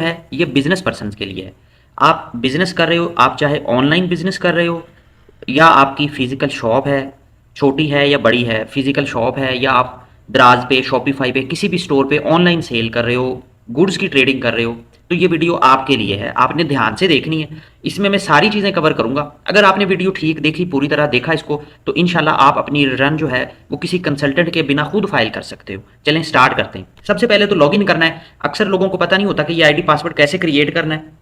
है ये business person के लिए है। आप बिजनेस कर रहे हो, आप चाहे ऑनलाइन बिजनेस कर रहे हो या आपकी फिजिकल शॉप है, छोटी है या बड़ी है, फिजिकल शॉप है या आप दराज पे, शॉपिफाई पे, किसी भी स्टोर पे ऑनलाइन सेल कर रहे हो, गुड्स की ट्रेडिंग कर रहे हो, तो ये वीडियो आपके लिए है। आपने ध्यान से देखनी है, इसमें मैं सारी चीज़ें कवर करूंगा। अगर आपने वीडियो ठीक देखी, पूरी तरह देखा इसको, तो इंशाल्लाह आप अपनी रिटर्न जो है वो किसी कंसल्टेंट के बिना खुद फाइल कर सकते हो। चलें स्टार्ट करते हैं। सबसे पहले तो लॉगिन करना है। अक्सर लोगों को पता नहीं होता कि ये आईडी पासवर्ड कैसे क्रिएट करना है।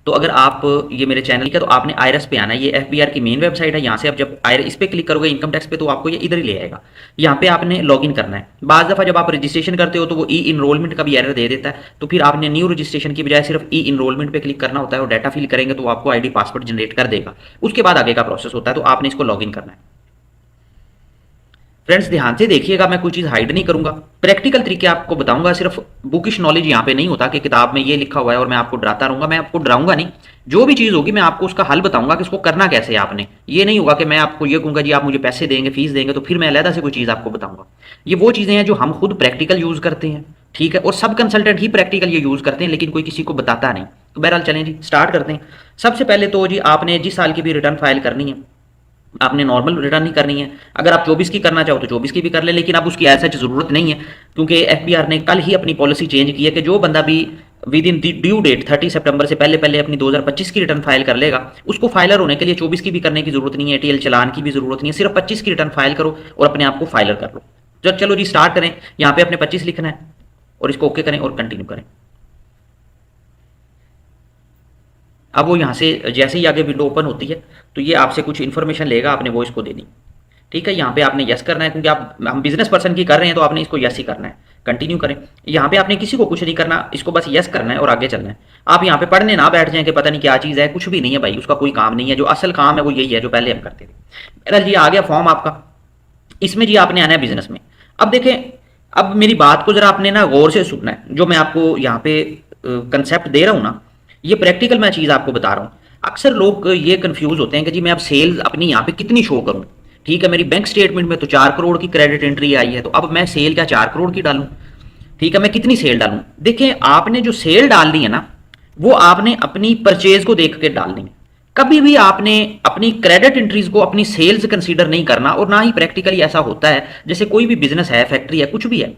तो अगर आप ये मेरे चैनल का, तो आपने आयरस पे आना है। ये एफबीआर की मेन वेबसाइट है। यहाँ से आप जब इस पे क्लिक करोगे इनकम टैक्स पे, तो आपको ये इधर ही ले आएगा। यहाँ पे आपने लॉगिन करना है। बाज़ दफ़ा जब आप रजिस्ट्रेशन करते हो तो वो ई इनरोलमेंट का भी एरर दे देता है, तो फिर आपने न्यू रजिस्ट्रेशन की बजाय सिर्फ ई इनरोलमेंट पे क्लिक करना होता है और डाटा फिल करेंगे तो आपको आईडी पासवर्ड जनरेट कर देगा। उसके बाद आगे का प्रोसेस होता है, तो आपने इसको लॉगिन करना है। फ्रेंड्स ध्यान से देखिएगा, मैं कोई चीज़ हाइड नहीं करूंगा, प्रैक्टिकल तरीके आपको बताऊंगा। सिर्फ बुकिश नॉलेज यहाँ पे नहीं होता कि किताब में ये लिखा हुआ है और मैं आपको डराता रहूंगा। मैं आपको डराऊंगा नहीं, जो भी चीज़ होगी मैं आपको उसका हल बताऊंगा कि इसको करना कैसे है आपने। ये नहीं होगा कि मैं आपको ये कहूँगा जी आप मुझे पैसे देंगे, फीस देंगे, तो फिर मैं अलहदा से कोई चीज़ आपको बताऊंगा। ये वो चीज़ें हैं जो हम खुद प्रैक्टिकल यूज़ करते हैं, ठीक है, और सब कंसल्टेंट ही प्रैक्टिकल ये यूज़ करते हैं, लेकिन कोई किसी को बताता नहीं। तो बहरहाल चलें जी स्टार्ट करते हैं। सबसे पहले तो जी आपने जिस साल की भी रिटर्न फाइल करनी है, आपने नॉर्मल रिटर्न ही करनी है। अगर आप 24 की करना चाहो तो 24 की भी कर ले, लेकिन अब उसकी ऐसा ज़रूरत नहीं है, क्योंकि एफबीआर ने कल ही अपनी पॉलिसी चेंज की है कि जो बंदा भी विद इन ड्यू डेट 30 सितंबर से पहले पहले अपनी 2025 की रिटर्न फाइल कर लेगा, उसको फाइलर होने के लिए 24 की भी करने की जरूरत नहीं है, एटीएल चलान की भी जरूरत नहीं है। सिर्फ 25 की रिटर्न फाइल करो और अपने आप को फाइलर कर लो। जब चलो जी स्टार्ट करें। यहाँ पे अपने 25 लिखना है और इसको ओके करें और कंटिन्यू करें। अब वो यहाँ से जैसे ही आगे विंडो ओपन होती है तो ये आपसे कुछ इन्फॉर्मेशन लेगा, आपने वो इसको देनी, ठीक है। यहाँ पे आपने यस करना है, क्योंकि हम बिजनेस पर्सन की कर रहे हैं तो आपने इसको यस ही करना है। कंटिन्यू करें। यहाँ पे आपने किसी को कुछ नहीं करना, इसको बस यस करना है और आगे चलना है। आप यहाँ पे पढ़ने ना बैठ जाएं कि पता नहीं क्या चीज़ है, कुछ भी नहीं है भाई, उसका कोई काम नहीं है। जो असल काम है वो यही है जो पहले हम करते थे। बहरहाल जी आ गया फॉर्म आपका, इसमें जी आपने आना है बिजनेस में। अब देखें, अब मेरी बात को जरा आपने ना गौर से सुनना है। जो मैं आपको यहाँ पे कंसेप्ट दे रहा हूँ ना, ये प्रैक्टिकल मैं चीज़ आपको बता रहा हूँ। अक्सर लोग ये कंफ्यूज होते हैं कि जी मैं अब सेल्स अपनी यहाँ पे कितनी शो करूँ। ठीक है, मेरी बैंक स्टेटमेंट में तो 4 करोड़ की क्रेडिट एंट्री आई है, तो अब मैं सेल क्या 4 करोड़ की डालूं? ठीक है, मैं कितनी सेल डालूं? देखें, आपने जो सेल डालनी है ना, वो आपने अपनी परचेज को देख के डालनी है। कभी भी आपने अपनी क्रेडिट एंट्रीज को अपनी सेल्स कंसीडर नहीं करना, और ना ही प्रैक्टिकली ऐसा होता है। जैसे कोई भी बिजनेस है, फैक्ट्री है, कुछ भी है,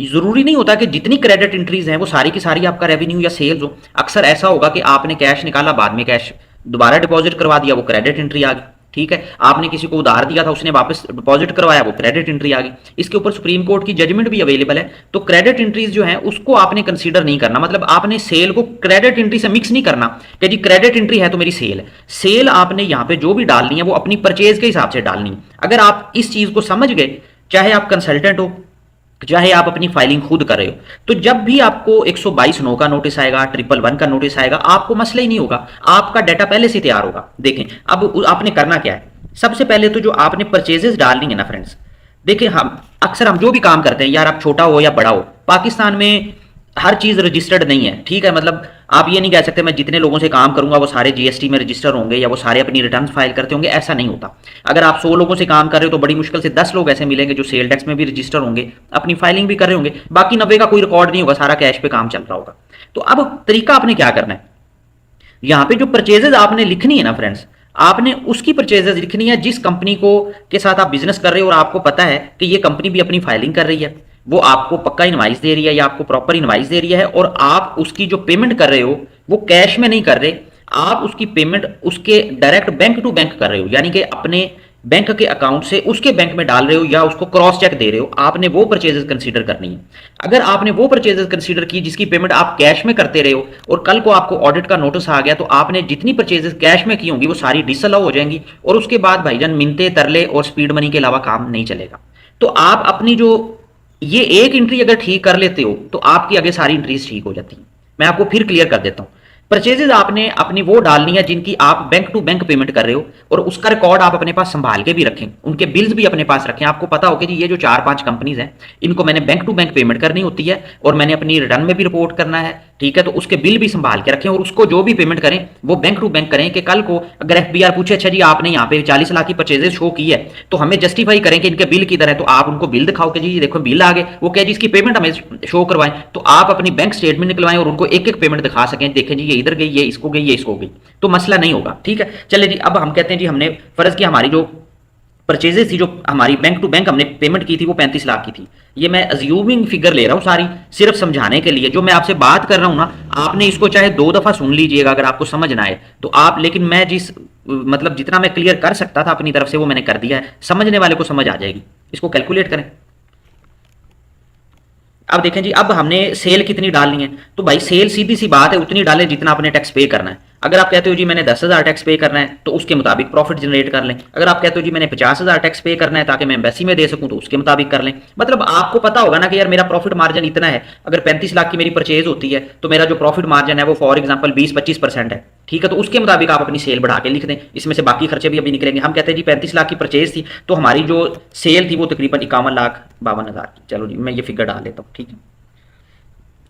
जरूरी नहीं होता कि जितनी क्रेडिट एंट्रीज हैं वो सारी की सारी आपका रेवेन्यू या सेल्स हो। अक्सर ऐसा होगा कि आपने कैश निकाला, बाद में कैश दोबारा डिपॉजिट करवा दिया, वो क्रेडिट एंट्री आ गई। ठीक है, आपने किसी को उधार दिया था, उसने वापस डिपॉजिट करवाया, वो क्रेडिट एंट्री आ गई। इसके ऊपर सुप्रीम कोर्ट की जजमेंट भी अवेलेबल है। तो क्रेडिट एंट्रीज जो है उसको आपने कंसीडर नहीं करना, मतलब आपने सेल को क्रेडिट एंट्री से मिक्स नहीं करना कि जी क्रेडिट एंट्री है तो मेरी सेल है। सेल आपने यहाँ पे जो भी डालनी है वो अपनी परचेज के हिसाब से डालनी है। अगर आप इस चीज को समझ गए, चाहे आप कंसल्टेंट हो, चाहे आप अपनी फाइलिंग खुद कर रहे हो, तो जब भी आपको 122(9) का नोटिस आएगा, 111 का नोटिस आएगा, आपको मसला ही नहीं होगा, आपका डाटा पहले से तैयार होगा। देखें, अब आपने करना क्या है। सबसे पहले तो जो आपने परचेजेस डालनी है ना फ्रेंड्स, देखिए हम जो भी काम करते हैं, यार आप छोटा हो या बड़ा हो, पाकिस्तान में हर चीज रजिस्टर्ड नहीं है। ठीक है, मतलब आप ये नहीं कह सकते मैं जितने लोगों से काम करूंगा वो सारे जीएसटी में रजिस्टर होंगे या वो सारे अपनी रिटर्न फाइल करते होंगे, ऐसा नहीं होता। अगर आप 100 लोगों से काम कर रहे हो तो बड़ी मुश्किल से 10 लोग ऐसे मिलेंगे जो सेल टैक्स में भी रजिस्टर होंगे, अपनी फाइलिंग भी कर रहे होंगे, बाकी 90 का कोई रिकॉर्ड नहीं होगा, सारा कैश पे काम चल रहा होगा। तो अब तरीका आपने क्या करना है, यहाँ पे जो परचेजेज आपने लिखनी है ना फ्रेंड्स, आपने उसकी परचेजेज लिखनी है जिस कंपनी को के साथ आप बिजनेस कर रहे हो और आपको पता है कि ये कंपनी भी अपनी फाइलिंग कर रही है, वो आपको पक्का इनवाइस दे रही है या आपको प्रॉपर इनवाइस दे रही है, और आप उसकी जो पेमेंट कर रहे हो वो कैश में नहीं कर रहे, आप उसकी पेमेंट उसके डायरेक्ट बैंक टू बैंक कर रहे हो, यानी कि अपने बैंक के अकाउंट से उसके बैंक में डाल रहे हो या उसको क्रॉस चेक दे रहे हो। आपने वो परचेजेस कंसीडर करनी है। अगर आपने वो परचेजेस कंसीडर की जिसकी पेमेंट आप कैश में करते रहे हो और कल को आपको ऑडिट का नोटिस आ गया, तो आपने जितनी परचेजेस कैश में की होंगी वो सारी डिसअलाउ हो जाएंगी, और उसके बाद भाईजान मिनते तरले और स्पीड मनी के अलावा काम नहीं चलेगा। तो आप अपनी जो ये एक एंट्री अगर ठीक कर लेते हो तो आपकी आगे सारी एंट्रीज ठीक हो जाती हैं। मैं आपको फिर क्लियर कर देता हूं। परचेजेज आपने अपनी वो डालनी है जिनकी आप बैंक टू बैंक पेमेंट कर रहे हो, और उसका रिकॉर्ड आप अपने पास संभाल के भी रखें, उनके बिल्स भी अपने पास रखें। आपको पता हो कि जी ये जो 4-5 कंपनीज हैं, इनको मैंने बैंक टू बैंक पेमेंट करनी होती है और मैंने अपनी रिटर्न में भी रिपोर्ट करना है, ठीक है। तो उसके बिल भी संभाल के रखें और उसको जो भी पेमेंट करें वो बैंक टू बैंक करें, कि कल को अगर एफबीआर पूछे अच्छा जी आपने यहाँ पे 40 लाख की परचेजेज शो की है, तो हमें जस्टिफाई करें कि इनके बिल किधर है, तो आप उनको बिल दिखाओ कि जी देखो बिल आ गए, वो कहे जी इसकी पेमेंट हमें शो करवाएं, तो आप अपनी बैंक स्टेटमेंट निकलवाएं और उनको एक एक पेमेंट दिखा सकें, देखें जी ये इधर गई, ये इसको गई, ये इसको गई, तो मसला नहीं होगा, ठीक है। चले जी, अब हम कहते हैं जी हमने फर्ज किया हमारी जो परचेजेज थी, जो हमारी बैंक टू बैंक हमने पेमेंट की थी वो 35 लाख की थी। ये मैं अज्यूमिंग फिगर ले रहा हूं सारी, सिर्फ समझाने के लिए। जो मैं आपसे बात कर रहा हूं ना, आपने इसको चाहे 2 दफा सुन लीजिएगा अगर आपको समझ ना आए तो आप, लेकिन मैं जिस मतलब जितना मैं क्लियर कर सकता था अपनी तरफ से वो मैंने कर दिया है, समझने वाले को समझ आ जाएगी। इसको कैलकुलेट करें। अब देखें जी, अब हमने सेल कितनी डालनी है, तो भाई सेल सीधी सी बात है उतनी डालें जितना आपने टैक्स पे करना है। अगर आप कहते हो जी मैंने 10,000 टैक्स पे करना है तो उसके मुताबिक प्रॉफिट जनरेट कर लें। अगर आप कहते हो जी मैंने 50,000 टैक्स पे करना है ताकि मैं एम्बेसी में दे सकूं, तो उसके मुताबिक कर लें। मतलब आपको पता होगा ना कि यार मेरा प्रॉफिट मार्जिन इतना है, अगर 35 लाख की मेरी परचेज होती है तो मेरा जो प्रॉफिट मार्जिन है वो फॉर एग्जाम्पल 20-25% है, ठीक है। तो उसके मुताबिक आप अपनी सेल बढ़ा के लिख दें, इसमें से बाकी खर्चे भी अभी निकलेंगे। हम कहते हैं जी 35 लाख की परचेज थी तो हमारी जो सेल थी वो तकरीबन 51,52,000 की। चलो जी मैं ये फिगर डाल लेता हूँ, ठीक है।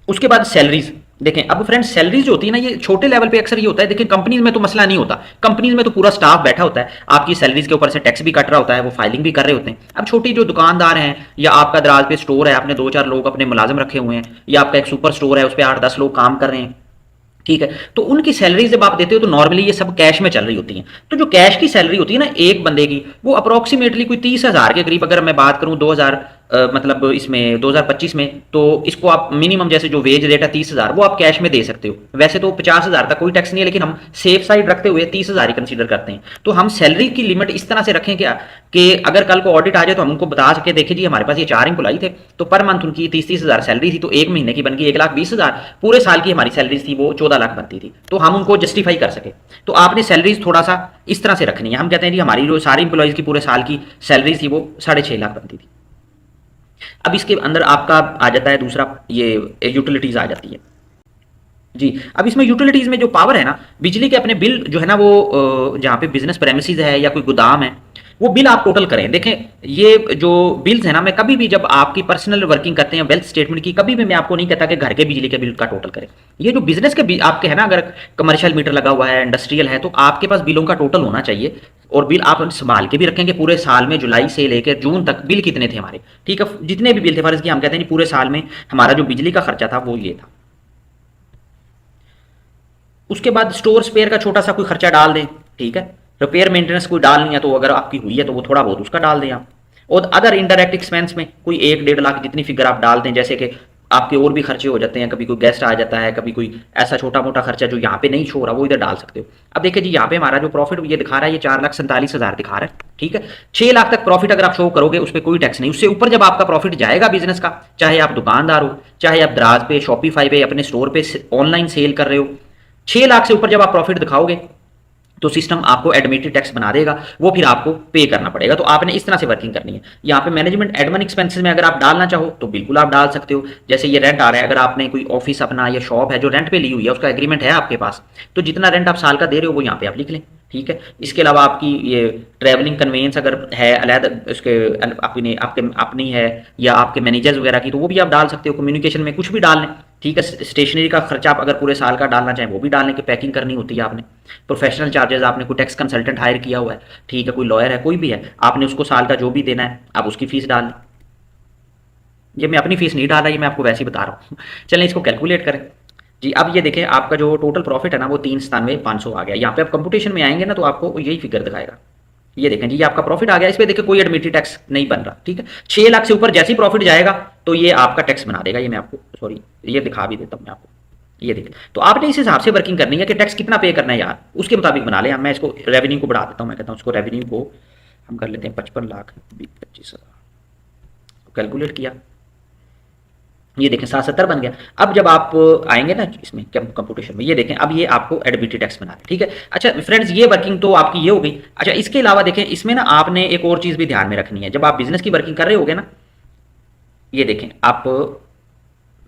उसके बाद सैलरीज देखें। अब फ्रेंड्स सैलरीज जो होती है ना, ये छोटे लेवल पे अक्सर ये होता है, देखिए कंपनीज में तो मसला नहीं होता, कंपनीज में तो पूरा स्टाफ बैठा होता है, आपकी सैलरीज के ऊपर से टैक्स भी कट रहा होता है, वो फाइलिंग भी कर रहे होते हैं। अब छोटी जो दुकानदार हैं या आपका दराज पे स्टोर है, आपने 2-4 लोग अपने मुलाजिम रखे हुए हैं, या आपका एक सुपर स्टोर है उस पर 8-10 लोग काम कर रहे हैं, ठीक है। तो उनकी सैलरी जब आप देते हो तो नॉर्मली ये सब कैश में चल रही होती हैं। तो जो कैश की सैलरी होती है ना एक बंदे की, वो अप्रोक्सीमेटली कोई 30,000 के करीब, अगर मैं बात करूं 2000 मतलब इसमें 2025 में, तो इसको आप मिनिमम जैसे जो वेज रेट है 30,000 वो आप कैश में दे सकते हो। वैसे तो 50,000 तक कोई टैक्स नहीं है, लेकिन हम सेफ साइड रखते हुए 30,000 ही कंसीडर करते हैं। तो हम सैलरी की लिमिट इस तरह से रखें क्या कि अगर कल को ऑडिट आ जाए तो हम उनको बता सके देखिए जी हमारे पास ये 4 एम्प्लॉई थे, तो पर मंथ उनकी 30,000 सैलरी थी, तो एक महीने की बन गई 1,20,000, पूरे साल की हमारी सैलरी थी वो 14 लाख बनती थी, तो हम उनको जस्टिफाई कर सके। तो आपने सैलरीज थोड़ा सा इस तरह से रखनी है। हम कहते हैं जी हमारी जो सारी एम्प्लॉइज की पूरे साल की सैलरी थी वो 6.5 लाख बनती थी। अब इसके अंदर आपका आ जाता है दूसरा, ये यूटिलिटीज आ जाती है जी। अब इसमें यूटिलिटीज में जो पावर है ना, बिजली के अपने बिल जो है ना वो जहाँ पे बिजनेस प्रेमिसेस है या कोई गोदाम है, वो बिल आप टोटल करें। देखें ये जो बिल्स है ना, मैं कभी भी जब आपकी पर्सनल वर्किंग करते हैं वेल्थ स्टेटमेंट की, कभी भी मैं आपको नहीं कहता कि घर के बिजली के बिल का टोटल करें। ये जो बिजनेस के आपके है ना, अगर कमर्शियल मीटर लगा हुआ है, इंडस्ट्रियल है, तो आपके पास बिलों का टोटल होना चाहिए, और बिल आप संभाल के भी रखेंगे पूरे साल में, जुलाई से लेकर जून तक बिल कितने थे हमारे, ठीक है। जितने भी बिल थे फर्ज की हम कहते हैं पूरे साल में हमारा जो बिजली का खर्चा था वो ये था। उसके बाद स्टोर स्पेयर का छोटा सा कोई खर्चा डाल दें, ठीक है। रिपेयर मेंटेनेंस कोई डालनी है तो अगर आपकी हुई है तो वो थोड़ा बहुत उसका डाल दें आप। और अदर इनडायरेक्ट एक्सपेंस में कोई 1-1.5 लाख जितनी फिगर आप डाल दें, जैसे कि आपके और भी खर्चे हो जाते हैं, कभी कोई गेस्ट आ जाता है, कभी कोई ऐसा छोटा मोटा खर्चा जो यहाँ पे नहीं शो रहा वो इधर डाल सकते हो। अब देखिए जी यहाँ पे हमारा जो प्रॉफिट ये दिखा रहा है ये 4,47,000 दिखा रहा है, ठीक है। 6 लाख तक प्रॉफिट अगर आप शो करोगे उस पर कोई टैक्स नहीं। उससे ऊपर जब आपका प्रॉफिट जाएगा बिजनेस का, चाहे आप दुकानदार हो, चाहे आप दराज पे, शॉपिफाई पे, अपने स्टोर पे ऑनलाइन सेल कर रहे हो, 6 लाख से ऊपर जब आप प्रॉफिट दिखाओगे तो सिस्टम आपको एडमिटेड टैक्स बना देगा, वो फिर आपको पे करना पड़ेगा। तो आपने इस तरह से वर्किंग करनी है। यहाँ पे मैनेजमेंट एडमिन एक्सपेंसेस में अगर आप डालना चाहो तो बिल्कुल आप डाल सकते हो। जैसे ये रेंट आ रहा है, अगर आपने कोई ऑफिस अपना या शॉप है जो रेंट पे ली हुई है, उसका एग्रीमेंट है आपके पास, तो जितना रेंट आप साल का दे रहे हो वो यहाँ पे आप लिख लें, ठीक है। इसके अलावा आपकी ये ट्रैवलिंग कन्वेंस अगर है अलग उसके अपनी आपके अपनी है, या आपके मैनेजर्स वगैरह की, तो वो भी आप डाल सकते हो। कम्युनिकेशन में कुछ भी डाल लें, ठीक है। स्टेशनरी का खर्चा आप अगर पूरे साल का डालना चाहें वो भी डालने की पैकिंग करनी होती है आपने। प्रोफेशनल चार्जेस आपने कोई टैक्स कंसल्टेंट हायर किया हुआ है, ठीक है, कोई लॉयर है, कोई भी है, आपने उसको साल का जो भी देना है आप उसकी फीस डाल लें। ये मैं अपनी फीस नहीं डाल रहा, ये मैं आपको वैसे ही बता रहा हूँ। चलें इसको कैलकुलेट करें जी। अब ये देखें आपका जो टोटल प्रॉफिट है ना वो 397,500 आ गया। यहाँ पे आप कंप्यूटेशन में आएंगे ना तो आपको यही फिगर दिखाएगा। ये देखें जी, ये आपका प्रॉफिट आ गया, इस पे देखिए कोई एडमिटेड टैक्स नहीं बन रहा, ठीक है। 6 लाख से ऊपर जैसे ही प्रॉफिट जाएगा तो ये आपका टैक्स बना देगा। ये मैं आपको सॉरी ये दिखा भी देता हूँ मैं आपको, ये देखिए। तो आपने इस हिसाब से वर्किंग करनी है कि टैक्स कितना पे करना है यार, उसके मुताबिक बना लें। मैं इसको रेवेन्यू को बढ़ा देता हूँ, मैं कहता हूँ उसको रेवेन्यू को हम कर लेते हैं 55,25,000 कैलकुलेट किया, ये देखें 770 बन गया। अब जब आप आएंगे ना इसमें कंप्यूटेशन में, ये देखें अब ये आपको एडमिटेड टैक्स बना है, ठीक है। अच्छा फ्रेंड्स ये वर्किंग तो आपकी ये हो गई। अच्छा इसके अलावा देखें इसमें ना आपने एक और चीज़ भी ध्यान में रखनी है। जब आप बिजनेस की वर्किंग कर रहे होगे ना, ये देखें आप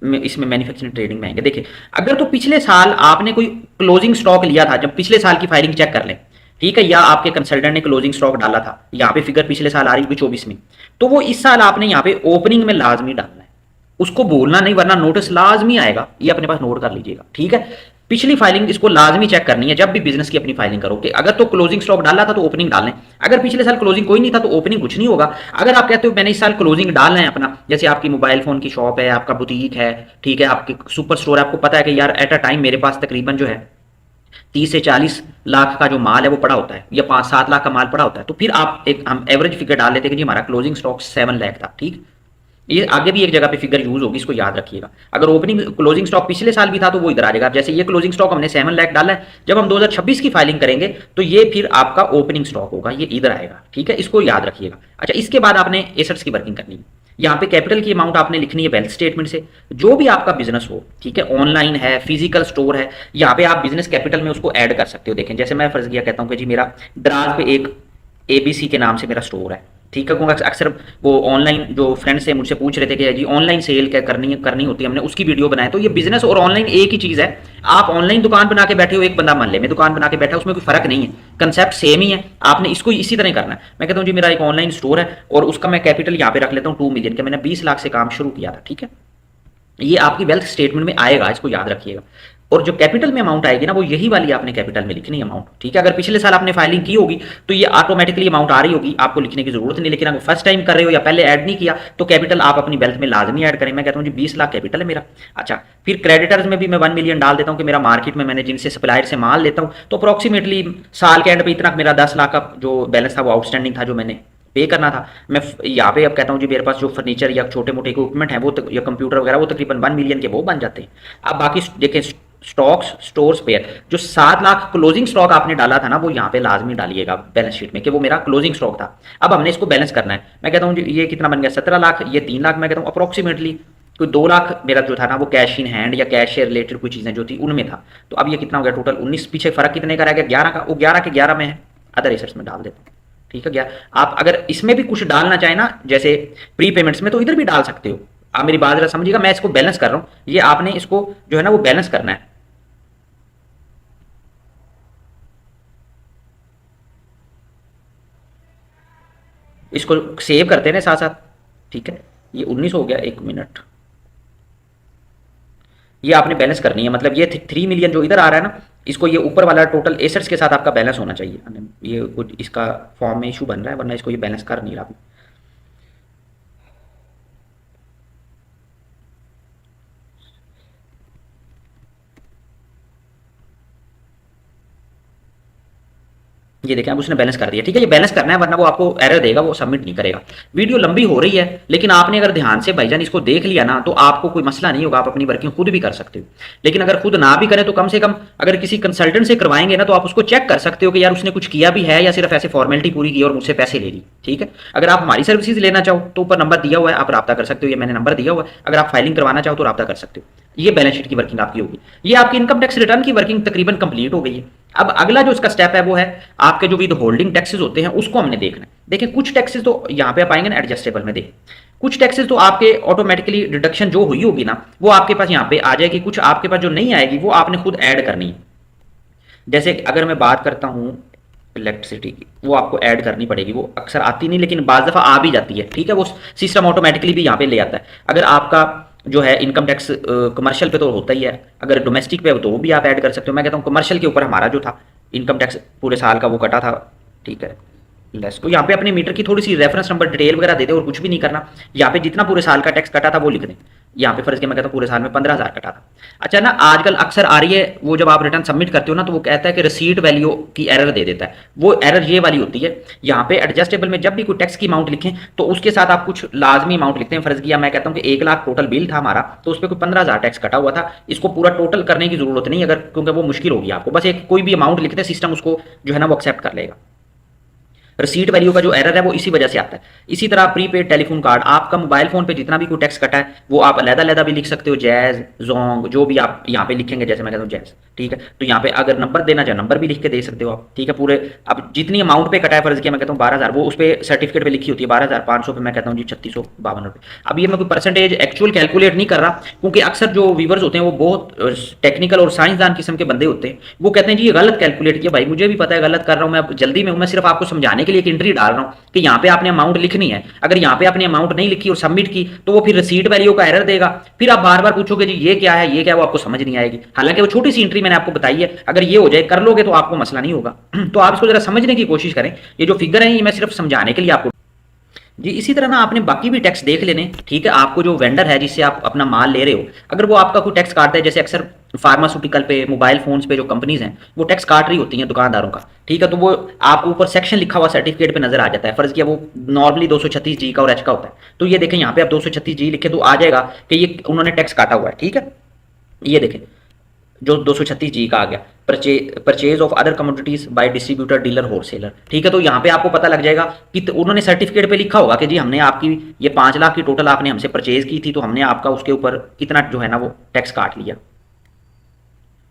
इसमें मैन्युफैक्चरिंग ट्रेडिंग में आएंगे, देखिए अगर तो पिछले साल आपने कोई क्लोजिंग स्टॉक लिया था, जब पिछले साल की फाइलिंग चेक कर लें, ठीक है, या आपके कंसल्टेंट ने क्लोजिंग स्टॉक डाला था, यहाँ पे फिगर पिछले साल आ रही है 24 में, तो वो इस साल आपने यहाँ पे ओपनिंग में लाजमी डालना है, उसको बोलना नहीं, वरना नोटिस लाजमी आएगा, ये अपने पास नोट कर लीजिएगा, ठीक है। पिछली फाइलिंग इसको लाजमी चेक करनी है जब भी बिजनेस की अपनी फाइलिंग करोगे। अगर तो क्लोजिंग स्टॉक डाला था तो ओपनिंग डालें, अगर पिछले साल क्लोजिंग कोई नहीं था तो ओपनिंग कुछ नहीं होगा। अगर आप कहते हो मैंने इस साल क्लोजिंग डालना है अपना, जैसे आपकी मोबाइल फोन की शॉप है, आपका बुटीक है, ठीक है, आपकी सुपर स्टोर है, आपको पता है कि यार एट अ टाइम मेरे पास तकरीबन जो है 30 से 40 लाख का जो माल है वो पड़ा होता है, या 5-7 लाख का माल पड़ा होता है, तो फिर आप एक हम एवरेज फिगर डाल लेते हैं कि जी हमारा क्लोजिंग स्टॉक 7 लाख था, ठीक। ये आगे भी एक जगह पे फिगर यूज होगी, इसको याद रखिएगा। अगर ओपनिंग क्लोजिंग स्टॉक पिछले साल भी था तो वो इधर आ जाएगा। जैसे ये क्लोजिंग स्टॉक हमने 7 लाख डाला है, जब हम 2026 की फाइलिंग करेंगे तो ये फिर आपका ओपनिंग स्टॉक होगा, ये इधर आएगा, ठीक है, इसको याद रखिएगा। अच्छा, इसके बाद आपने एसेट्स की वर्किंग करनी है, यहाँ पे कैपिटल की अमाउंट आपने लिखनी है बैलेंस स्टेटमेंट से, जो भी आपका बिजनेस हो, ठीक है, ऑनलाइन है, फिजिकल स्टोर है, यहाँ पे आप बिजनेस कैपिटल में उसको ऐड कर सकते हो। देखें, जैसे मैं फर्ज किया कहता हूँ कि जी मेरा द्रास पे एक एबीसी के नाम से मेरा स्टोर है, ठीक है, क्योंकि अक्सर वो ऑनलाइन जो फ्रेंड्स से मुझसे पूछ रहे थे कि जी ऑनलाइन सेल क्या करनी होती है, हमने उसकी वीडियो बनाई। तो ये बिजनेस और ऑनलाइन एक ही चीज़ है। आप ऑनलाइन दुकान बना के बैठे हो, एक बंदा मोहल्ले में दुकान बना के बैठा है, उसमें कोई फर्क नहीं है, कंसेप्ट सेम ही है। आपने इसको इसी तरह करना है। मैं कहता हूँ जी मेरा एक ऑनलाइन स्टोर है और उसका मैं कैपिटल यहाँ पे रख लेता हूँ 2 मिलियन का, मैंने 20 लाख से काम शुरू किया था, ठीक है, ये आपकी वेल्थ स्टेटमेंट में आएगा, इसको याद रखिएगा। और जो कैपिटल में अमाउंट आएगी ना वो यही वाली आपने कैपिटल में लिखनी अमाउंट, ठीक है। अगर पिछले साल आपने फाइलिंग की होगी तो ये ऑटोमेटिकली अमाउंट आ रही होगी, आपको लिखने की जरूरत नहीं। लेकिन अगर फर्स्ट टाइम कर रहे हो या पहले ऐड नहीं किया तो कैपिटल आप अपनी वेल्थ में लाजमी ऐड करें। मैं कहता हूँ जी 20 लाख कैपिटल है मेरा। अच्छा, फिर क्रेडिटर्स में भी मैं 1 मिलियन डाल देता हूँ कि मेरा मार्केट में मैंने जिनसे सप्लायर से माल लेता हूँ तो अप्रोक्सीमेटली साल के एंड पे इतना मेरा 10 लाख का जो बैलेंस था वो आउटस्टैंडिंग था, जो मैंने पे करना था। मैं यहाँ पे अब कहता हूँ जी मेरे पास जो फर्नीचर या छोटे मोटे इक्विपमेंट है वो या कंप्यूटर वगैरह वो तकरीबन 1 मिलियन के वो बन जाते हैं। अब बाकी देखें स्टॉक्स स्टोर्स पे जो 7 लाख क्लोजिंग स्टॉक आपने डाला था ना वो यहाँ पे लाजमी डालिएगा बैलेंस शीट में कि वो मेरा क्लोजिंग स्टॉक था। अब हमने इसको बैलेंस करना है। मैं कहता हूँ ये कितना बन गया 17 लाख, ये 3 लाख। मैं कहता हूँ अप्रोक्सीमेटली कोई 2 लाख मेरा जो था ना वो कैश इन हैंड या कैश से रिलेटेड कोई चीज़ें जो थी उनमें था। तो अब ये कितना हो गया टोटल 19, पीछे फर्क कितने का रह गया 11 का, वो 11 के 11 में है, अदर एसेट्स में डाल देता हूँ, ठीक है। क्या आप अगर इसमें भी कुछ डालना चाहें ना जैसे प्री पेमेंट्स में तो इधर भी डाल सकते हो। आप मेरी बात जरा समझिएगा, मैं इसको बैलेंस कर रहा हूँ, ये आपने इसको जो है ना वो बैलेंस करना है। इसको सेव करते हैं साथ साथ, ठीक है। ये 19 हो गया, 1 मिनट, ये आपने बैलेंस करनी है। मतलब ये 3 मिलियन जो इधर आ रहा है ना, इसको ये ऊपर वाला टोटल एसेट्स के साथ आपका बैलेंस होना चाहिए। ये कुछ इसका फॉर्म में इशू बन रहा है, वरना इसको ये बैलेंस कर नहीं रहा। ये देखें अब उसने बैलेंस कर दिया, ठीक है। ये बैलेंस करना है वरना वो आपको एरर देगा, वो सबमिट नहीं करेगा। वीडियो लंबी हो रही है लेकिन आपने अगर ध्यान से भाईजान इसको देख लिया ना तो आपको कोई मसला नहीं होगा, आप अपनी वर्किंग खुद भी कर सकते हो। लेकिन अगर खुद ना भी करें तो कम से कम अगर किसी कंसल्टेंट से करवाएंगे ना तो आप उसको चेक कर सकते हो कि यार उसने कुछ किया भी है या सिर्फ ऐसे फॉर्मेलिटी पूरी की और मुझसे पैसे ले ली, ठीक है। अगर आप हमारी सर्विसेज लेना चाहो तो ऊपर नंबर दिया हुआ है, आप रब्ता कर सकते हो, ये मैंने नंबर दिया हुआ है। अगर आप फाइलिंग करवाना चाहो तो रब्ता कर सकते हो। ये बैलेंस शीट की वर्किंग आपकी होगी। ये आपकी इनकम टैक्स रिटर्न की वर्किंग तकरीबन कंप्लीट हो गई है। अब अगला जो इसका स्टेप है वो है आपके जो विद होल्डिंग टैक्सेस होते हैं उसको हमने देखना है। देखिए कुछ टैक्सेस तो यहाँ पे आप आएंगे ना एडजस्टेबल में, देखें कुछ टैक्सेस तो आपके ऑटोमेटिकली डिडक्शन जो हुई होगी ना वो आपके पास यहाँ पे आ जाएगी, कुछ आपके पास जो नहीं आएगी वो आपने खुद ऐड करनी है। जैसे अगर मैं बात करता हूँ इलेक्ट्रिसिटी की, वो आपको ऐड करनी पड़ेगी, वो अक्सर आती नहीं लेकिन बाज दफ़ा आ भी जाती है, ठीक है। वो सिस्टम ऑटोमेटिकली भी यहाँ पे ले आता है। अगर आपका जो है इनकम टैक्स कमर्शियल पे तो होता ही है, अगर डोमेस्टिक पे हो तो वो भी आप ऐड कर सकते हो। मैं कहता हूँ कमर्शियल के ऊपर हमारा जो था इनकम टैक्स पूरे साल का वो कटा था, ठीक है, लेस को यहाँ पे अपने मीटर की थोड़ी सी रेफरेंस नंबर डिटेल वगैरह दे दे और कुछ भी नहीं करना। यहाँ पे जितना पूरे साल का टैक्स कटा था वो लिख दें। यहाँ पे फर्ज के मैं कहता हूँ पूरे साल में 15,000 कटा था। अच्छा ना, आजकल अक्सर आ रही है वो जब आप रिटर्न सबमिट करते हो ना तो वो कहता है कि रिसीट वैल्यू की एरर दे देता है। वो एरर ये वाली होती है, यहाँ पे एडजस्टेबल में जब भी कोई टैक्स की अमाउंट लिखें तो उसके साथ आप कुछ लाजमी अमाउंट लिखते हैं। फर्ज किया मैं कहता हूँ कि 1 लाख टोटल बिल था हमारा तो उस पर कोई 15,000 टैक्स कटा हुआ था। इसको पूरा टोटल करने की जरूरत नहीं अगर, क्योंकि वो मुश्किल होगी आपको, बस एक कोई भी अमाउंट लिखते हैं सिस्टम उसको जो है ना वो एक्सेप्ट कर लेगा। रिसीट वैल्यू का जो एरर है वो इसी वजह से आता है। इसी तरह प्रीपेड टेलीफोन कार्ड, आपका मोबाइल फोन पे जितना भी कोई टैक्स कटा है वो आप अलग-अलग भी लिख सकते हो, जैज़, ज़ोंग, जो भी आप यहाँ पे लिखेंगे, जैसे मैं कहता हूँ जैज़, ठीक है। तो यहाँ पे अगर नंबर देना चाहे नंबर भी लिख के दे सकते हो आप, ठीक है। पूरे अब जितनी अमाउंट पे कटा है, फर्ज किया मैं कहता हूँ 12,000, वो उस पर सर्टिफिकेट पे लिखी होती है 12,500 पे, मैं कहता हूँ जी 3652 रुपये। अब ये मैं कोई परसेंटेज एक्चुअल कैलकुलेट नहीं कर रहा, क्योंकि अक्सर जो व्यूवर्स होते हैं वो बहुत टेक्निकल और साइंसदान किस्म के बंदे होते हैं, वो कहते हैं जी ये गलत कैलकुलेट किया। भाई मुझे भी पता है गलत कर रहा हूँ, मैं जल्दी में हूँ, मैं सिर्फ आपको समझाने के लिए एक एंट्री डाल रहा हूँ कि यहाँ पे आपने अमाउंट लिखनी है। अगर यहाँ पे आपने अमाउंट नहीं लिखी और सबमिट की तो वो फिर रिसीट वैल्यू का एरर देगा, फिर आप बार बार पूछोगे जी ये क्या है, ये क्या है, वो आपको समझ नहीं आएगी। हालांकि वो छोटी सी एंट्री मैंने आपको बताई है, अगर ये हो जाए कर लोगे तो आपको मसला नहीं होगा। तो आप इसको जरा समझने की कोशिश करें, ये जो फिगर है ये मैं सिर्फ समझाने के लिए आपको जी। इसी तरह ना आपने बाकी भी टैक्स देख लेने, ठीक है। आपको जो वेंडर है जिससे आप अपना माल ले रहे हो, अगर वो आपका कोई टैक्स काटता है, जैसे अक्सर फार्मास्यूटिकल पे, मोबाइल फोन्स पे जो कंपनीज हैं वो टैक्स काट रही होती हैं दुकानदारों का, ठीक है। तो वो आपको ऊपर सेक्शन लिखा हुआ सर्टिफिकेट पे नजर आ जाता है। फर्ज किया वो नॉर्मली 236G का और H का होता है, तो ये देखें यहाँ पे आप 236G लिखे तो आ जाएगा कि ये उन्होंने टैक्स काटा हुआ है, ठीक है। ये देखें जो 236G का आ गया, purchase of other commodities by distributor, dealer, wholesaler, ठीक है। तो यहाँ पे आपको पता लग जाएगा कि उन्होंने सर्टिफिकेट पे लिखा होगा कि जी हमने आपकी ये 5 लाख की टोटल आपने हमसे परचेज की थी, तो हमने आपका उसके ऊपर इतना जो है ना वो टैक्स काट लिया।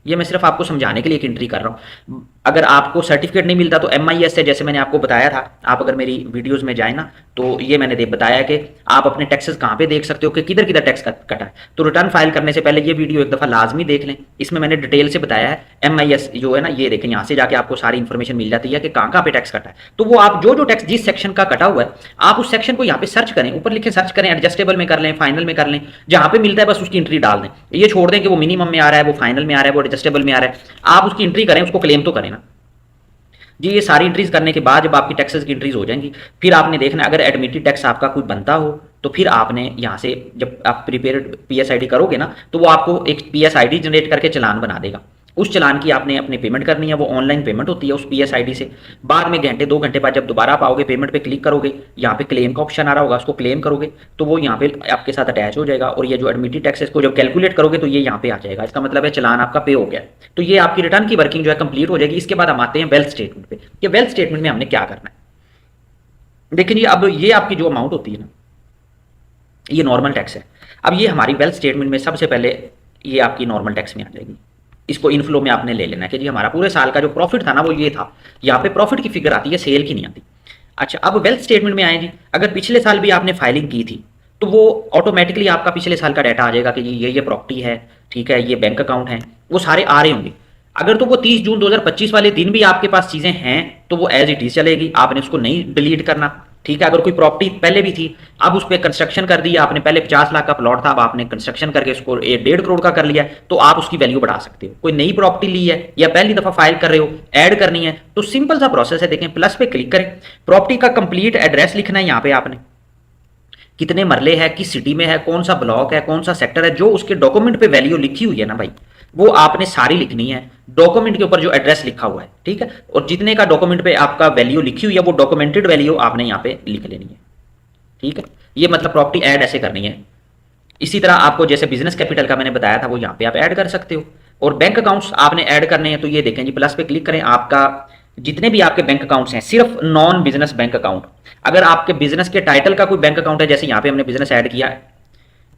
ये मैं सिर्फ आपको समझाने के लिए एक एंट्री कर रहा हूँ। अगर आपको सर्टिफिकेट नहीं मिलता तो MIS से, जैसे मैंने आपको बताया था, आप अगर मेरी वीडियोस में जाए ना तो ये मैंने बताया कि आप अपने टैक्सेस कहाँ पे देख सकते हो कि किधर किधर टैक्स कटा है। तो रिटर्न फाइल करने से पहले ये वीडियो एक दफ़ा लाजमी देख लें, इसमें मैंने डिटेल से बताया है। MIS जो है ना, ये देखें, यहाँ से जाके आपको सारी इन्फॉर्मेशन मिल जाती है कि कहाँ कहाँ पे टैक्स कटा है। तो वो आप जो जो टैक्स जिस सेक्शन का कटा हुआ है आप उस सेक्शन को यहाँ पे सर्च करें, ऊपर लिखे सर्च करें, एडजस्टेबल में कर लें, फाइनल में कर लें, जहाँ पे मिलता है बस उसकी एंट्री डाल दें। ये छोड़ दें कि वो मिनिमम में आ रहा है, वो फाइनल में आ रहा है, वो एडजस्टेबल में आ रहा है, आप उसकी एंट्री करें, उसको क्लेम तो करें ना जी। ये सारी एंट्रीज करने के बाद जब आपकी टैक्सेस की एंट्रीज हो जाएंगी, फिर आपने देखना अगर एडमिटेड टैक्स आपका कोई बनता हो तो फिर आपने यहाँ से जब आप प्रीपेड PSID करोगे ना तो वो आपको एक PSID जनरेट करके चालान बना देगा। उस चालान की आपने अपनी पेमेंट करनी है, वो ऑनलाइन पेमेंट होती है उस PSID से। बाद में घंटे 2 घंटे बाद जब दोबारा आप आओगे, पेमेंट पे क्लिक करोगे, यहाँ पे क्लेम का ऑप्शन आ रहा होगा, उसको क्लेम करोगे तो वो यहाँ पे आपके साथ अटैच हो जाएगा, और ये जो एडमिटेड टैक्सेस को जब कैलकुलेट करोगे तो ये यहाँ पे आ जाएगा। इसका मतलब है चालान आपका पे हो गया। तो ये आपकी रिटर्न की वर्किंग जो है कंप्लीट हो जाएगी। इसके बाद हम आते हैं वेल्थ स्टेटमेंट पे, कि वेल्थ स्टेटमेंट में हमने क्या करना है। देखिए अब ये आपकी जो अमाउंट होती है ना, ये नॉर्मल टैक्स है। अब ये हमारी वेल्थ स्टेटमेंट में सबसे पहले ये आपकी नॉर्मल टैक्स में आ जाएगी। इसको इनफ्लो में आपने ले लेना है कि जी हमारा पूरे साल का जो प्रॉफिट था ना वो ये था। यहाँ पे प्रॉफिट की फिगर आती है, सेल की नहीं आती। अच्छा, अब वेल्थ स्टेटमेंट में आए जी, अगर पिछले साल भी आपने फाइलिंग की थी तो वो ऑटोमेटिकली आपका पिछले साल का डाटा आ जाएगा कि जी ये प्रॉपर्टी है, ठीक है, ये बैंक अकाउंट है, वो सारे आ रहे होंगे। अगर तो वो 30 जून 2025 वाले दिन भी आपके पास चीजें हैं तो वो एज इट इज चलेगी, आपने उसको नहीं डिलीट करना, ठीक है। अगर कोई प्रॉपर्टी पहले भी थी, अब उस पर कंस्ट्रक्शन कर दिया आपने, पहले 50 लाख का प्लॉट था, अब आपने कंस्ट्रक्शन करके उसको 1.5 करोड़ का कर लिया, तो आप उसकी वैल्यू बढ़ा सकते हो। कोई नई प्रॉपर्टी ली है या पहली दफा फाइल कर रहे हो, ऐड करनी है, तो सिंपल सा प्रोसेस है। देखें, प्लस पे क्लिक करें, प्रॉपर्टी का कंप्लीट एड्रेस लिखना है यहाँ पे आपने, कितने मरले है, किस सिटी में है, कौन सा ब्लॉक है, कौन सा सेक्टर है, जो उसके डॉक्यूमेंट पे वैल्यू लिखी हुई है ना भाई, वो आपने सारी लिखनी है डॉक्यूमेंट के ऊपर जो एड्रेस लिखा हुआ है, ठीक है। और जितने का डॉक्यूमेंट पे आपका वैल्यू लिखी हुई है वो डॉक्यूमेंटेड वैल्यू आपने यहाँ पे लिख लेनी है, ठीक है। ये मतलब प्रॉपर्टी ऐड ऐसे करनी है। इसी तरह आपको जैसे बिजनेस कैपिटल का मैंने बताया था वो यहाँ पे आप ऐड कर सकते हो। और बैंक अकाउंट्स आपने ऐड करने हैं, तो ये देखें जी, प्लस पे क्लिक करें, आपका जितने भी आपके बैंक अकाउंट्स हैं, सिर्फ नॉन बिजनेस बैंक अकाउंट, अगर आपके बिजनेस के टाइटल का कोई बैंक अकाउंट है, जैसे यहाँ पे हमने बिजनेस ऐड किया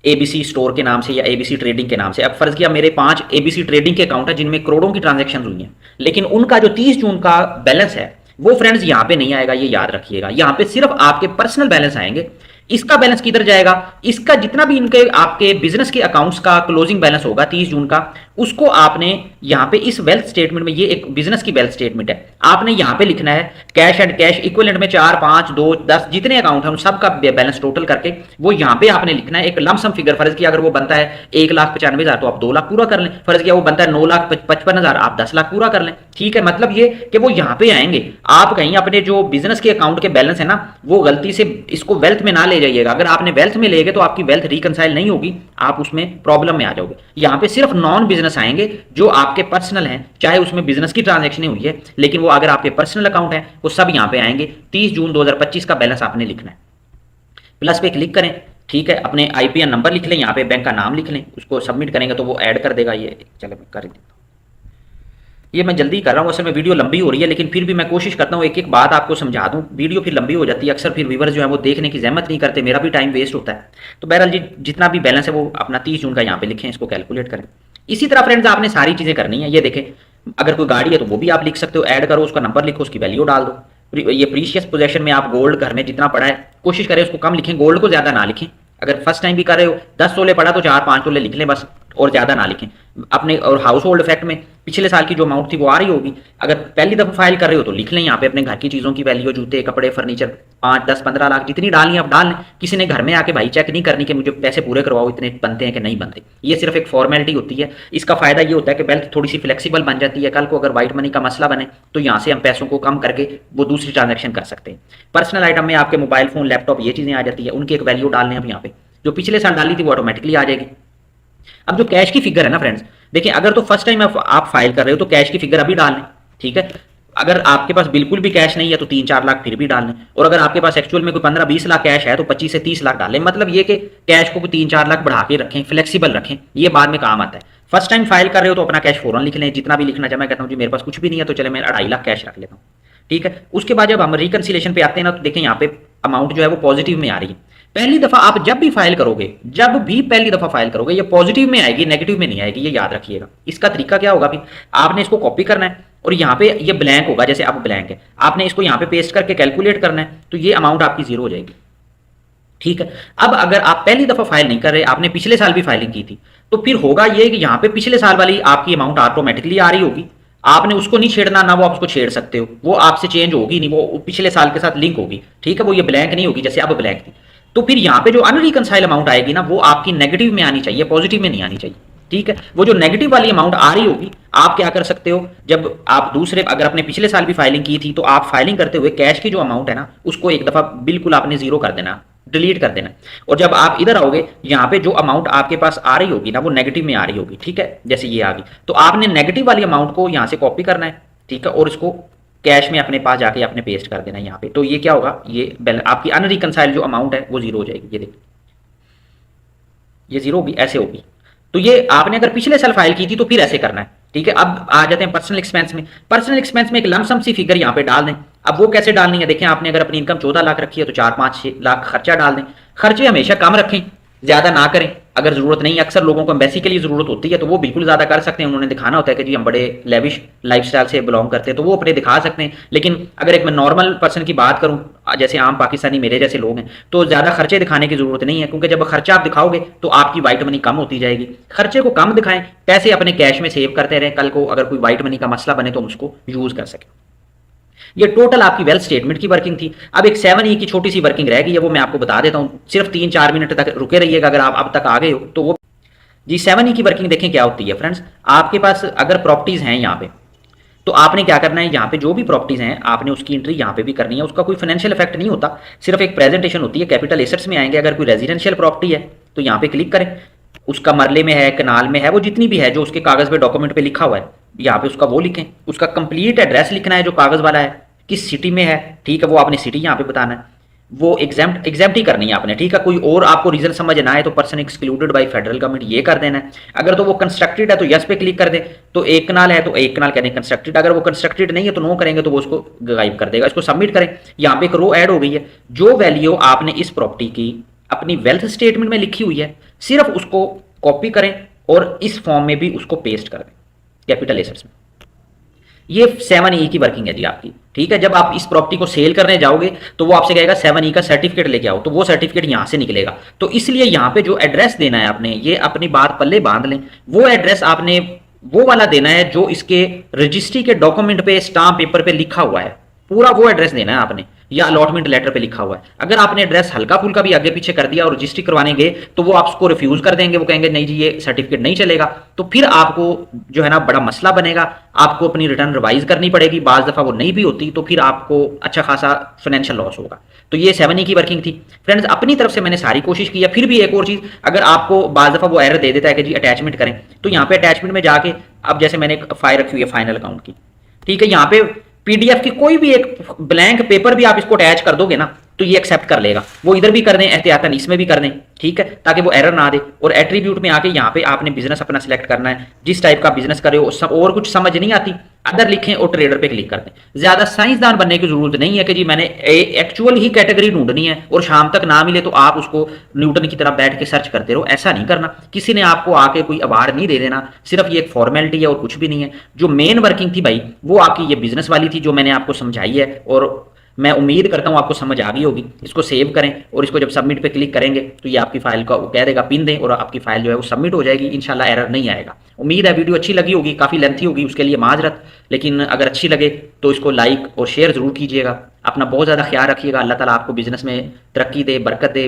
ABC स्टोर के नाम से या ABC ट्रेडिंग के नाम से, अब फर्ज किया मेरे 5 ABC ट्रेडिंग के अकाउंट है जिनमें करोड़ों की ट्रांजेक्शन हुई हैं, लेकिन उनका जो 30 जून का बैलेंस है वो फ्रेंड्स यहाँ पे नहीं आएगा, ये याद रखिएगा। यहाँ पे सिर्फ आपके पर्सनल बैलेंस आएंगे। इसका बैलेंस किधर जाएगा, इसका जितना भी इनके आपके बिजनेस के अकाउंट्स का क्लोजिंग बैलेंस होगा 30 जून का, उसको आपने यहाँ पे इस वेल्थ स्टेटमेंट में, ये एक बिजनेस की वेल्थ स्टेटमेंट है, आपने यहाँ पे लिखना है कैश एंड कैश इक्विवेलेंट में 4, 5, 2, 10 जितने अकाउंट हैं उन सब का बैलेंस टोटल करके वो यहाँ पे आपने लिखना है एक लमसम फिगर। फर्ज किया अगर वो बनता है 1,95,000 तो आप 2 लाख पूरा कर लें, फर्ज किया वो बनता है 9,55,000 आप 10 लाख पूरा कर लें, ठीक है। मतलब ये कि वो यहाँ पे आएंगे, आप कहीं अपने जो बिजनेस के अकाउंट के बैलेंस है ना वो गलती से इसको वेल्थ में ना ले जाइएगा। अगर आपने वेल्थ में ले गए तो आपकी वेल्थ रिकंसाइल नहीं होगी, आप उसमें प्रॉब्लम में आ जाओगे। यहाँ पे सिर्फ नॉन बिजनेस आएंगे जो आपके पर्सनल हैं, चाहे उसमें बिजनेस की ट्रांजैक्शन हुई है, लेकिन वो अगर आपके पर्सनल अकाउंट है वो सब यहाँ पे आएंगे। 30 जून 2025 का बैलेंस आपने लिखना है, प्लस पे क्लिक करें, ठीक है। अपने IPN नंबर लिख लें, यहाँ पे बैंक का नाम लिख लें, उसको सबमिट करेंगे तो वो ऐड कर देगा। ये चलो मैं कर ही देता हूँ, ये मैं जल्दी कर रहा हूँ, असल में वीडियो लंबी हो रही है, लेकिन फिर भी मैं कोशिश करता हूँ एक एक बात आपको समझा दूँ। वीडियो फिर लंबी हो जाती है, अक्सर फिर व्यूवर जो है वो देखने की जहमत नहीं करते, मेरा भी टाइम वेस्ट होता है। तो बहरहाल जी, जितना भी बैलेंस है वो अपना 30 जून का यहाँ पे लिखें, इसको कैलकुलेट करें। इसी तरह फ्रेंड्स आपने सारी चीज़ें करनी है। ये देखें, अगर कोई गाड़ी है तो वो भी आप लिख सकते हो, ऐड करो, उसका नंबर लिखो, उसकी वैल्यू डाल दो। ये प्रीशियस पोजेशन में आप गोल्ड घर में जितना पड़ा है कोशिश करें उसको कम लिखें, गोल्ड को ज़्यादा ना लिखें। अगर फर्स्ट टाइम भी कर रहे हो 10 तोले पड़ा तो 4-5 तोले लिख लें बस, और ज़्यादा ना लिखें अपने। और हाउस होल्ड इफेक्ट में पिछले साल की जो अमाउंट थी वो आ रही होगी। अगर पहली दफ़ा फाइल कर रहे हो तो लिख लें यहाँ पे अपने घर की चीज़ों की वैल्यू, जूते कपड़े फर्नीचर, 5-10-15 लाख जितनी डालनी है आप डाल लें। किसी ने घर में आके भाई चेक नहीं करनी कि मुझे पैसे पूरे करवाओ, इतने बनते हैं कि नहीं बनते। ये सिर्फ एक फॉर्मेलिटी होती है। इसका फायदा ये होता है कि वेल्थ थोड़ी सी फ्लेक्सिबल बन जाती है। कल को अगर वाइट मनी का मसला बने तो यहाँ से हम पैसों को कम करके वो दूसरी ट्रांजेक्शन कर सकते हैं। पर्सनल आइटम में आपके मोबाइल फोन, लैपटॉप, ये चीज़ें आ जाती है, उनकी एक वैल्यू डालने अब यहाँ पे जो पिछले साल डाली थी वो ऑटोमेटिकली आ जाएगी। अब जो कैश की फिगर है ना फ्रेंड्स, देखिए अगर तो फर्स्ट टाइम आप फाइल कर रहे हो तो कैश की फिगर अभी डाल लें, ठीक है। अगर आपके पास बिल्कुल भी कैश नहीं है तो 3-4 लाख फिर भी डाल लें, और अगर आपके पास एक्चुअल में कोई 15-20 लाख कैश है तो 25 से 30 लाख डालें। मतलब ये कि कैश को 3-4 लाख बढ़ा के रखें, फ्लेक्सिबल रखें, ये बाद में काम आता है। फर्स्ट टाइम फाइल कर रहे हो तो अपना कैश फौरन लिख लें, जितना भी लिखना चाहे। मैं कहता हूँ जी मेरे पास कुछ भी नहीं है तो चले मैं 2.5 लाख कैश रख लेता हूँ, ठीक है। उसके बाद जब हम रिकंसिलेशन पे आते हैं ना तो देखें यहाँ पे अमाउंट जो है वो पॉजिटिव में आ रही है। पहली दफा आप जब भी फाइल करोगे, जब भी पहली दफा फाइल करोगे, ये पॉजिटिव में आएगी, नेगेटिव में नहीं आएगी, ये याद रखिएगा। इसका तरीका क्या होगा भी, आपने इसको कॉपी करना है और यहाँ पे ये ब्लैंक होगा, जैसे अब ब्लैंक है, आपने इसको यहाँ पे पेस्ट करके कैलकुलेट करना है तो ये अमाउंट आपकी जीरो हो जाएगी, ठीक है। अब अगर आप पहली दफा फाइल नहीं कर रहे, आपने पिछले साल भी फाइलिंग की थी, तो फिर होगा ये कि यहाँ पे पिछले साल वाली आपकी अमाउंट ऑटोमेटिकली आ रही होगी। आपने उसको नहीं छेड़ना, ना वो आप उसको छेड़ सकते हो, वो आपसे चेंज होगी नहीं, वो पिछले साल के साथ लिंक होगी, ठीक है। वो ये ब्लैंक नहीं होगी जैसे अब ब्लैंक थी। तो फिर यहाँ पे जो अनरिकंसाइल अमाउंट आएगी ना वो आपकी नेगेटिव में आनी चाहिए, पॉजिटिव में नहीं आनी चाहिए, ठीक है। वो जो नेगेटिव वाली अमाउंट आ रही होगी, आप क्या कर सकते हो, जब आप दूसरे, अगर आपने पिछले साल भी फाइलिंग की थी तो आप फाइलिंग करते हुए कैश की जो अमाउंट है ना उसको एक दफा बिल्कुल आपने जीरो कर देना, डिलीट कर देना। और जब आप इधर आओगे, यहाँ पे जो अमाउंट आपके पास आ रही होगी ना वो नेगेटिव में आ रही होगी, ठीक है। जैसे ये आ गई तो आपने नेगेटिव वाली अमाउंट को यहाँ से कॉपी करना है, ठीक है, और इसको कैश में अपने पास जाके आपने पेस्ट कर देना है यहाँ पे। तो ये क्या होगा, ये आपकी अनरिकंसाइल जो अमाउंट है वो जीरो हो जाएगी। ये देखिए ये जीरो होगी, ऐसे होगी। तो ये आपने अगर पिछले साल फाइल की थी तो फिर ऐसे करना है, ठीक है। अब आ जाते हैं पर्सनल एक्सपेंस में। पर्सनल एक्सपेंस में एक लमसम सी फिगर यहाँ पे डाल दें। अब वो कैसे डालनी है, देखें आपने अगर अपनी इनकम 14 लाख रखी है तो 4-5 लाख खर्चा डाल दें। खर्चे हमेशा कम रखें, ज्यादा ना करें। अगर जरूरत नहीं है, अक्सर लोगों को एम्बेसी के लिए जरूरत होती है तो वो बिल्कुल ज्यादा कर सकते हैं, उन्होंने दिखाना होता है कि जी हम बड़े लेविश लाइफस्टाइल से बिलोंग करते हैं तो वो अपने दिखा सकते हैं। लेकिन अगर एक मैं नॉर्मल पर्सन की बात करूं, जैसे आम पाकिस्तानी मेरे जैसे लोग हैं, तो ज्यादा खर्चे दिखाने की जरूरत नहीं है, क्योंकि जब खर्चा आप दिखाओगे तो आपकी वाइट मनी कम होती जाएगी। खर्चे को कम दिखाएं, पैसे अपने कैश में सेव करते रहें, कल को अगर कोई वाइट मनी का मसला बने तो हम उसको यूज कर सकें। ये टोटल आपकी वेल्थ स्टेटमेंट की वर्किंग थी। अब एक 7E की छोटी सी वर्किंग रह गई है, वो मैं आपको बता देता हूँ, सिर्फ 3-4 मिनट तक रुके रहिएगा अगर आप अब तक आ गए हो तो। वो जी 7E की वर्किंग देखें क्या होती है फ्रेंड्स। आपके पास अगर प्रॉपर्टीज हैं यहाँ पे तो आपने क्या करना है, यहाँ पे जो भी प्रॉपर्टीज हैं आपने उसकी एंट्री यहाँ पे भी करनी है। उसका कोई फाइनेंशियल इफेक्ट नहीं होता, सिर्फ एक प्रेजेंटेशन होती है। कैपिटल एसेट्स में आएंगे, अगर कोई रेजिडेंशियल प्रॉपर्टी है तो यहाँ पे क्लिक करें, उसका मरले में है, कनाल में है, वो जितनी भी है जो उसके कागज पे डॉक्यूमेंट पे लिखा हुआ है यहाँ पे उसका वो लिखें। उसका कंप्लीट एड्रेस लिखना है जो कागज वाला है, किस सिटी में है, ठीक है, वो आपने सिटी यहाँ पे बताना है। वो एग्जाम्प्ट ही करनी है आपने, ठीक है। कोई और आपको रीजन समझ ना आए तो person excluded by federal government ये कर देना है। अगर तो वो कंस्ट्रक्टेड है तो यस पे क्लिक कर दें, तो एक कनाल है तो एक कनाल कहते हैं कंस्ट्रक्टेड। अगर वो कंस्ट्रक्टेड नहीं है तो नो करेंगे तो वो उसको गायब कर देगा। इसको सबमिट करें। यहाँ पे एक रो ऐड हो गई है, जो वैल्यू आपने इस प्रॉपर्टी की अपनी वेल्थ स्टेटमेंट में लिखी हुई है सिर्फ उसको कॉपी करें और इस फॉर्म में भी उसको पेस्ट कर दें कैपिटल एसेट्स में। ये 7E की वर्किंग है जी आपकी, ठीक है। जब आप इस प्रॉपर्टी को सेल करने जाओगे तो वो आपसे कहेगा 7E का सर्टिफिकेट लेके आओ, तो वो सर्टिफिकेट यहां से निकलेगा। तो इसलिए यहां पे जो एड्रेस देना है आपने, ये अपनी बात पल्ले बांध लें, वो एड्रेस आपने वो वाला देना है जो इसके रजिस्ट्री के डॉक्यूमेंट पे स्टाम्प पेपर पे लिखा हुआ है, पूरा वो एड्रेस देना है आपने, या अलॉटमेंट लेटर पे लिखा हुआ है। अगर आपने एड्रेस हल्का फुल्का भी आगे पीछे कर दिया और रजिस्ट्री करवाने गए तो वो आपको रिफ्यूज कर देंगे, वो कहेंगे नहीं जी ये सर्टिफिकेट नहीं चलेगा। तो फिर आपको जो है ना बड़ा मसला बनेगा, आपको अपनी रिटर्न रिवाइज करनी पड़ेगी, बाज दफा वो नहीं भी होती तो फिर आपको अच्छा खासा फाइनेंशियल लॉस होगा। तो ये 7E की वर्किंग थी फ्रेंड्स। अपनी तरफ से मैंने सारी कोशिश की है। फिर भी एक और चीज, अगर आपको बाज दफा वो एरर दे देता है कि जी अटैचमेंट करें, तो यहाँ पे अटैचमेंट में जाके, अब जैसे मैंने एक फाइल रखी हुई है फाइनल अकाउंट की, ठीक है, यहाँ पे पीडीएफ की कोई भी एक ब्लैंक पेपर भी आप इसको अटैच कर दोगे ना तो ये एक्सेप्ट कर लेगा। वो इधर भी कर दें एहतियातन, इसमें भी कर दें, ठीक है, ताकि वो एरर ना दे। और एट्रीब्यूट में आके यहाँ पे आपने बिजनेस अपना सिलेक्ट करना है, जिस टाइप का बिजनेस करे हो। सब और कुछ समझ नहीं आती, अदर लिखें और ट्रेडर पे क्लिक कर दें। ज्यादा साइंसदान बनने की जरूरत नहीं है कि जी मैंने एक्चुअल ही कैटेगरी ढूंढनी है और शाम तक ना मिले तो आप उसको न्यूटन की तरह बैठ के सर्च करते रहो। ऐसा नहीं करना, किसी ने आपको आके कोई अवार्ड नहीं दे देना, सिर्फ ये एक फॉर्मेलिटी है और कुछ भी नहीं है। जो मेन वर्किंग थी भाई वो आपकी ये बिजनेस वाली थी जो मैंने आपको समझाई है, और मैं उम्मीद करता हूँ आपको समझ आ गई होगी। इसको सेव करें और इसको जब सबमिट पे क्लिक करेंगे तो ये आपकी फाइल का कह देगा पिन दें और आपकी फाइल जो है वो सबमिट हो जाएगी। इंशाल्लाह एरर नहीं आएगा। उम्मीद है वीडियो अच्छी लगी होगी, काफ़ी लेंथी होगी उसके लिए माजरत, लेकिन अगर अच्छी लगे तो इसको लाइक और शेयर ज़रूर कीजिएगा। अपना बहुत ज़्यादा ख्याल रखिएगा। अल्लाह ताला आपको बिजनेस में तरक्की दे, बरकत दे।